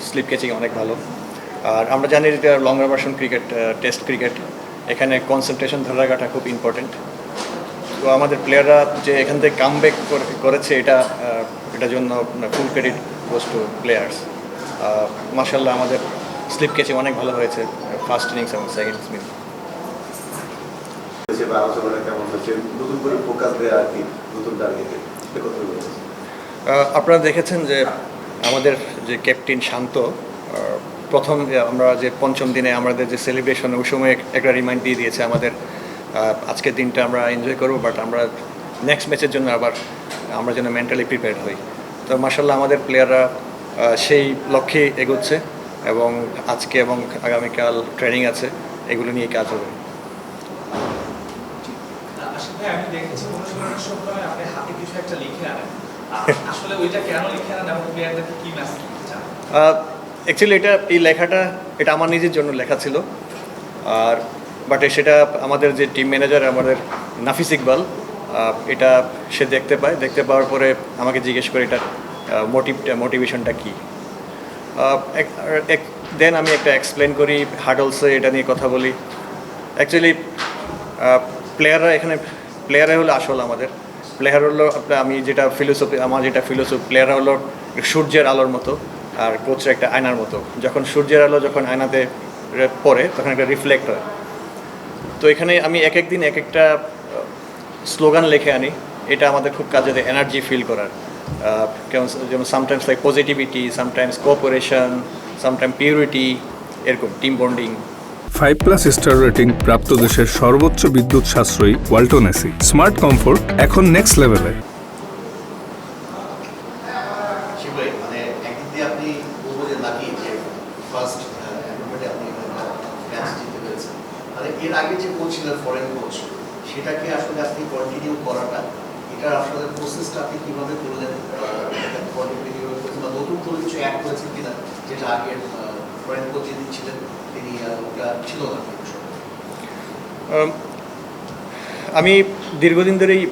Slip catching অনেক ভালো। আর আমরা জানি যে long version cricket, test cricket, এখানে কনসেন্ট্রেশন ধরে রাখাটা খুব ইম্পর্টেন্ট। তো আমাদের প্লেয়াররা যে এখান থেকে কামব্যাক করেছে, এটার জন্য ফুল ক্রেডিট গোজ টু প্লেয়ার্স। মার্শাল্লাহ আমাদের স্লিপ ক্যাচিং অনেক ভালো হয়েছে ফার্স্ট ইনিংস এবং সেকেন্ড ইনিংস। আপনারা দেখেছেন যে আমাদের যে ক্যাপ্টেন শান্ত প্রথম আমরা যে পঞ্চম দিনে আমাদের যে সেলিব্রেশন, ওই সময় একটা রিমাইন্ড দিয়ে দিয়েছে আমাদের আজকের দিনটা আমরা এনজয় করবো, বাট আমরা নেক্সট ম্যাচের জন্য আমরা যেন মেন্টালি প্রিপেয়ার হই। তো মার্শাল্লাহ আমাদের প্লেয়াররা সেই লক্ষ্যে এগোচ্ছে এবং আজকে এবং আগামীকাল ট্রেনিং আছে, এগুলো নিয়ে কাজ হবে। আমি দেখেছি অনুশীলনের সময় আপনি হাতে কিছু একটা লিখে আনেন, আসলে ওইটা কেন লিখে আনেন এবং প্লেয়ারদেরকে কি মেসেজ দিতে চান? অ্যাকচুয়ালি এই লেখাটা আমার নিজের জন্য লেখা ছিল, আর বাট সেটা আমাদের যে টিম ম্যানেজার আমাদের নাফিস ইকবাল, এটা সে দেখতে পাওয়ার পরে আমাকে জিজ্ঞেস করে এটার মোটিভেশনটা কী। দেন আমি একটা এক্সপ্লেন করি, হার্ডলসে এটা নিয়ে কথা বলি। অ্যাকচুয়ালি প্লেয়াররা হলো আসল আমাদের। প্লেয়ার হলো আমার যেটা ফিলোসফি, প্লেয়াররা হলো সূর্যের আলোর মতো আর কোচের একটা আয়নার মতো। যখন সূর্যের আলো যখন আয়নাতে পড়ে তখন একটা রিফ্লেক্ট হয়। তো এখানে আমি এক একদিন এক একটা স্লোগান লিখে আনি, এটা আমাদের খুব কাজে দেয় এনার্জি ফিল করার। যেমন sometimes like positivity, sometimes cooperation, sometime purity, এরকম টিম বন্ডিং। 5+ স্টার রেটিং প্রাপ্ত দেশের সর্বোচ্চ বিদ্যুৎ সাশ্রয়ী ওয়ালটন এসি। স্মার্ট কমফোর্ট এখন নেক্সট লেভেলে। এর আগে যে কোচ ছিলেন ফরেন কোচ, সেটাকে আসলে আপনি কন্টিনিউ করাটা, এটার আসলে প্রসেসটা আপনি কিভাবে করলেন, নতুন করে কিছু অ্যাড করেছেন কিনা, যেটা আগের ফরেন কোচ যিনি ছিলেন তিনি ওটা ছিল না? আমি দীর্ঘদিন ধরেই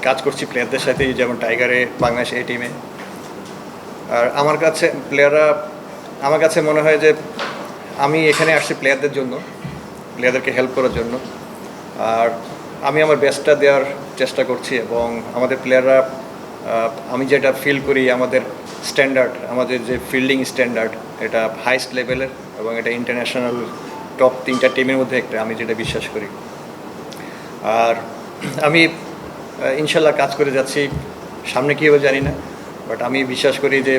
কাজ করছি প্লেয়ারদের সাথে, যেমন টাইগারে, বাংলাদেশ এই টিমে। আর আমার কাছে মনে হয় যে আমি এখানে আসছি প্লেয়ারদের জন্য, প্লেয়ারদেরকে হেল্প করার জন্য। আর আমি আমার বেস্টটা দেওয়ার চেষ্টা করছি এবং আমাদের প্লেয়াররা, আমি যেটা ফিল করি আমাদের স্ট্যান্ডার্ড, আমাদের যে ফিল্ডিং স্ট্যান্ডার্ড, এটা হাইস্ট লেভেলের এবং এটা ইন্টারন্যাশনাল টপ 3টা টিমের মধ্যে একটা, আমি যেটা বিশ্বাস করি। আর আমি ইনশাল্লাহ কাজ করে যাচ্ছি, সামনে কী হবে জানি না, বাট আমি বিশ্বাস করি যে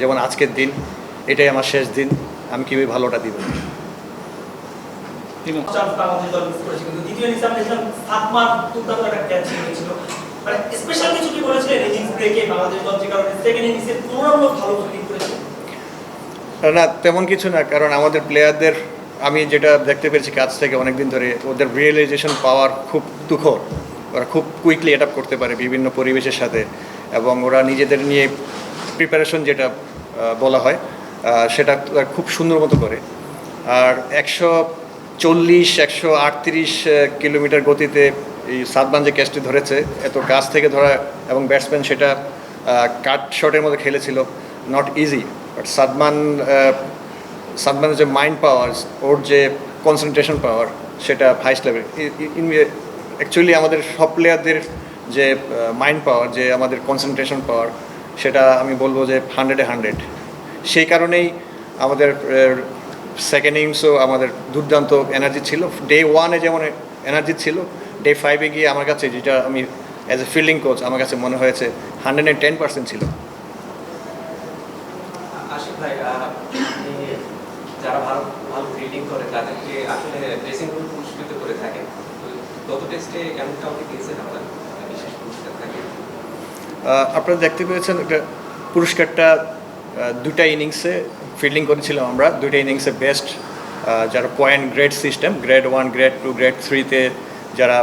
যেমন আজকের দিন, এটাই আমার শেষ দিন, আমি কীভাবে ভালোটা দিব। না, তেমন কিছু না, কারণ আমাদের প্লেয়ারদের আমি যেটা দেখতে পেরেছি কাজ থেকে অনেকদিন ধরে, ওদের রিয়েলাইজেশন পাওয়ার খুব তুখর। ওরা খুব কুইকলি অ্যাডাপ্ট করতে পারে বিভিন্ন পরিবেশের সাথে, এবং ওরা নিজেদের নিয়ে প্রিপারেশন যেটা বলা হয় সেটা খুব সুন্দর মতো করে। আর 140-138 কিলোমিটার গতিতে এই সাদমান যে ক্যাচটি ধরেছে, এত কাছ থেকে ধরা, এবং ব্যাটসম্যান সেটা কাট শটের মধ্যে খেলেছিল, নট ইজি। বাট সাদমানের যে মাইন্ড পাওয়ার, ওর যে কনসেন্ট্রেশন পাওয়ার, সেটা হাইস্ট লেভেল। অ্যাকচুয়ালি আমাদের সব প্লেয়ারদের যে মাইন্ড পাওয়ার, যে আমাদের কনসেন্ট্রেশন পাওয়ার, সেটা আমি বলবো যে 100-এ 100। সেই কারণেই আমাদের সেকেন্ড ইনিংসও আমাদের দুর্দান্ত এনার্জি ছিল। ডে 1-এ যেমন এনার্জি ছিল, ডে 5-এ গিয়ে আমার কাছে, যেটা আমি অ্যাজ এ ফিল্ডিং কোচ আমার কাছে মনে হয়েছে 110% ছিল। আশিক ভাই, যারা ভালো ফিল্ডিং করে তাদেরকে আসলে ড্রেসিং রুম পুরস্কৃত করে থাকে, তত টেস্টে কেমন কাউকে দিয়েছেন আপনার বিশেষ পুরস্কার থাকে? আপনারা দেখতে পেয়েছেন একটা পুরস্কারটা 2টা ইনিংসে ফিল্ডিং করেছিলাম আমরা, 2টা ইনিংসে বেস্ট যারা point grade system, grade 1, grade 2, grade 3-তে যারা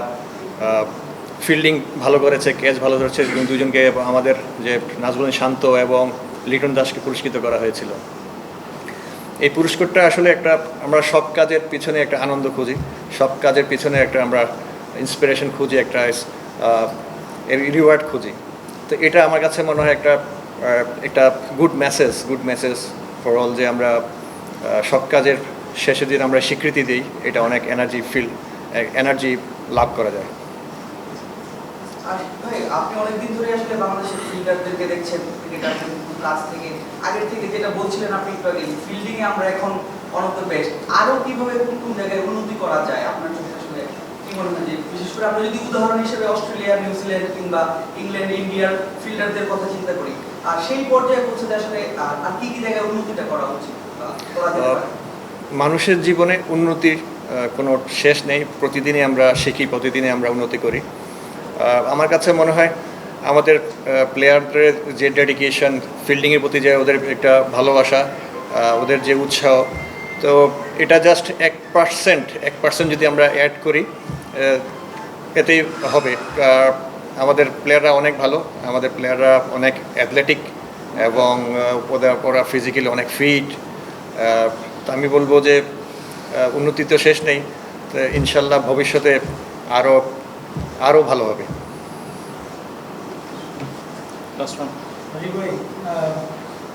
ফিল্ডিং ভালো করেছে, ক্যাচ ভালো ধরেছে, দুজনকে আমাদের যে নাজমুল শান্ত এবং লিটন দাসকে পুরস্কৃত করা হয়েছিল। এই পুরস্কারটা আসলে আমরা সব কাজের পিছনে একটা আনন্দ খুঁজি, সব কাজের পিছনে আমরা ইন্সপিরেশন খুঁজি, রিওয়ার্ড খুঁজি। তো এটা আমার কাছে মনে হয় একটা গুড মেসেজ ওভারঅল যে আমরা সব কাজের শেষের দিন আমরা স্বীকৃতি দিই, এটা অনেক এনার্জি লাভ করা যায়। আর ভাই আপনি অনেকদিন ধরে আসলে বাংলাদেশের ফিল্ডারদেরকে দেখছেন ক্রিকেটারদের কাছ থেকে, আগের থেকে যেটা বলছিলেন আপনি একটু আগে, ফিল্ডিং এ আমরা এখন ওয়ান অফ দ্য বেস্ট। আরো কিভাবে কোন কোন জায়গায় উন্নতি করা যায় আপনার চোখে আসলে কি মনে হয়? যে বিশেষ করে আমরা যদি উদাহরণ হিসেবে অস্ট্রেলিয়া, নিউজিল্যান্ড কিংবা ইংল্যান্ড, ইন্ডিয়ার ফিল্ডারদের কথা চিন্তা করি, আর সেই পর্যায়ে পৌঁছতে আসলে আর কি কি জায়গায় উন্নতিটা করা উচিত বা করা যেতে পারে? মানুষের জীবনে উন্নতির কোনো শেষ নেই, প্রতিদিনই আমরা শিখি, প্রতিদিনই আমরা উন্নতি করি। আমার কাছে মনে হয় আমাদের প্লেয়ারদের যে ডেডিকেশন, ফিল্ডিংয়ের প্রতি যে ওদের একটা ভালোবাসা, ওদের যে উৎসাহ, তো এটা জাস্ট 1% যদি আমরা অ্যাড করি এতেই হবে। আমাদের প্লেয়াররা অনেক ভালো, আমাদের প্লেয়াররা অনেক অ্যাথলেটিক এবং ওরা ফিজিক্যালি অনেক ফিট। তো আমি বলবো যে উন্নতি তো শেষ নেই, তো ইনশাল্লাহ ভবিষ্যতে আরও ভালো হবে। ভাই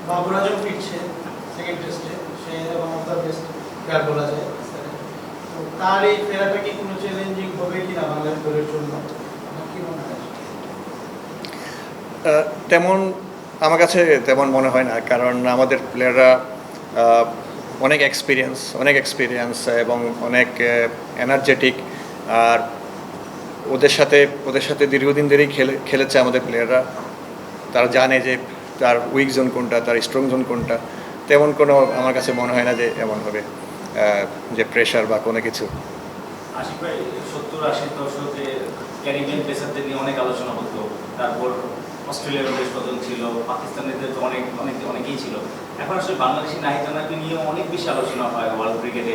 বাবর আজম ফিরছে সেকেন্ড টেস্টে, সে one of the best player বলা যায়। তো তার এই ফেরাটা কি কোনো চ্যালেঞ্জিং হবে কিনা বাংলাদেশ দলের জন্য, আপনার কি মনে হয়? তেমন আমার কাছে তেমন মনে হয় না, কারণ আমাদের প্লেয়াররা অনেক এক্সপিরিয়েন্স এবং অনেক এনার্জেটিক, আর ওদের সাথে দীর্ঘদিন ধরেই খেলেছে আমাদের প্লেয়াররা। তারা জানে যে তার উইক জোন কোনটা, তার স্ট্রং জোন কোনটা। তেমন কোনো আমার কাছে মনে হয় না যে এমন হবে যে প্রেশার বা কোনো কিছু। আশিক ভাই, 70-80 দশকে ক্যারিবিয়ান পেসারদের নিয়ে অনেক আলোচনা হতো, তারপর অস্ট্রেলিয়ার বেশ কজন ছিল, পাকিস্তানিদের তো অনেকেই ছিল। এখন আসলে বাংলাদেশি নাহিদ রানাকে নিয়ে অনেক বেশি আলোচনা হয় ওয়ার্ল্ড ক্রিকেটে।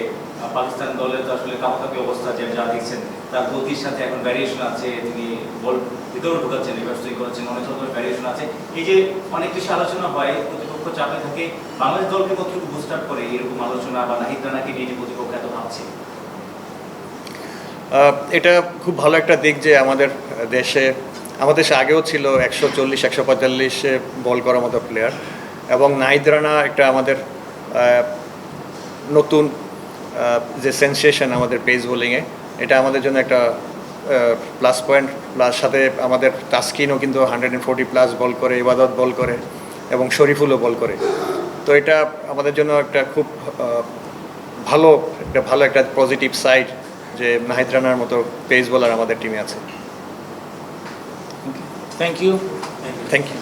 পাকিস্তান দলের তো আসলে কাপাকাপি অবস্থা, যা দেখছেন তার গতির সাথে এখন ভ্যারিয়েশন আছে, তিনি বল ভিতরে ঢুকাচ্ছেন, রিভার্স সুইং করাচ্ছেন, অনেক রকমের ভ্যারিয়েশন আছে। এই যে অনেক বেশি আলোচনা হয়, প্রতিপক্ষ চাপে থাকে, বাংলাদেশ দলকে কতটুকু বুস্ট আপ করে এরকম আলোচনা, বা নাহিদ রানাকে নিয়ে যে প্রতিপক্ষ এত ভাবছে? এটা খুব ভালো একটা দিক যে আমাদের দেশে আগেও ছিল 140-145 বল করার মতো প্লেয়ার, এবং নাহিদ রানা একটা আমাদের নতুন যে সেন্সেশন আমাদের পেস বোলিংয়ে, এটা আমাদের জন্য একটা প্লাস পয়েন্ট। প্লাস সাথে আমাদের তাসকিনও কিন্তু 140+ বল করে, ইবাদত বল করে এবং শরীফুলও বল করে। তো এটা আমাদের জন্য একটা খুব ভালো একটা পজিটিভ সাইড যে নাহিদ রানার মতো পেস বোলার আমাদের টিমে আছে। Thank you. Thank you.